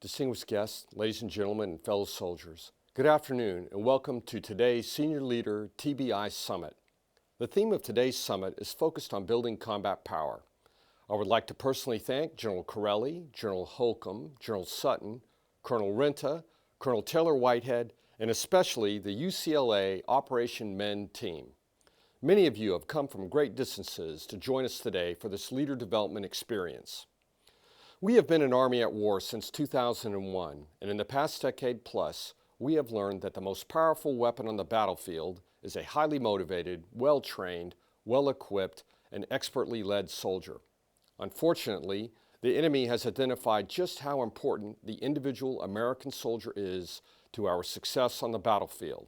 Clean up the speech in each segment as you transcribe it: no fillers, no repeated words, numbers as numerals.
Distinguished guests, ladies and gentlemen, and fellow soldiers, good afternoon and welcome to today's Senior Leader TBI Summit. The theme of today's summit is focused on building combat power. I would like to personally thank General Corelli, General Holcomb, General Sutton, Colonel Renta, Colonel Taylor Whitehead, and especially the UCLA Operation MEND team. Many of you have come from great distances to join us today for this leader development experience. We have been an Army at war since 2001, and in the past decade plus, we have learned that the most powerful weapon on the battlefield is a highly motivated, well-trained, well-equipped, and expertly led soldier. Unfortunately, the enemy has identified just how important the individual American soldier is to our success on the battlefield.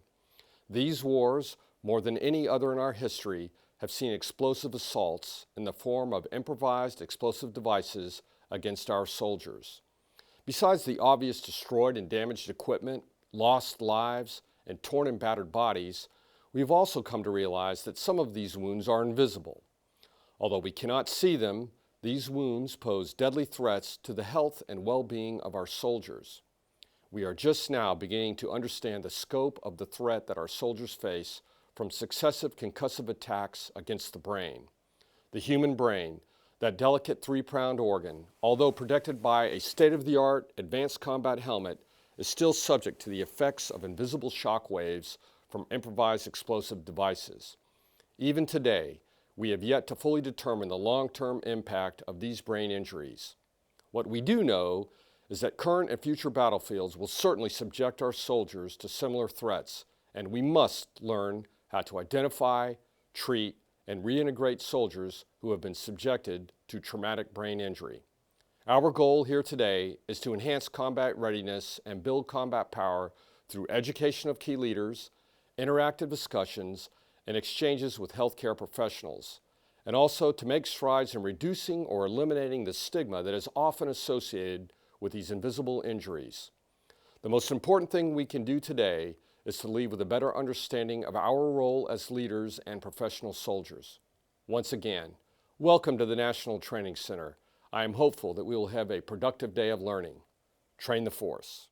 These wars, more than any other in our history, have seen explosive assaults in the form of improvised explosive devices against our soldiers. Besides the obvious destroyed and damaged equipment, lost lives, and torn and battered bodies, we've also come to realize that some of these wounds are invisible. Although we cannot see them, these wounds pose deadly threats to the health and well-being of our soldiers. We are just now beginning to understand the scope of the threat that our soldiers face from successive concussive attacks against the brain. The human brain, that delicate three-pronged organ, although protected by a state-of-the-art advanced combat helmet, is still subject to the effects of invisible shock waves from improvised explosive devices. Even today, we have yet to fully determine the long-term impact of these brain injuries. What we do know is that current and future battlefields will certainly subject our soldiers to similar threats, and we must learn how to identify, treat, and reintegrate soldiers who have been subjected to traumatic brain injury. Our goal here today is to enhance combat readiness and build combat power through education of key leaders, interactive discussions, and exchanges with healthcare professionals, and also to make strides in reducing or eliminating the stigma that is often associated with these invisible injuries. The most important thing we can do today is to leave with a better understanding of our role as leaders and professional soldiers. Once again, welcome to the National Training Center. I am hopeful that we will have a productive day of learning. Train the force.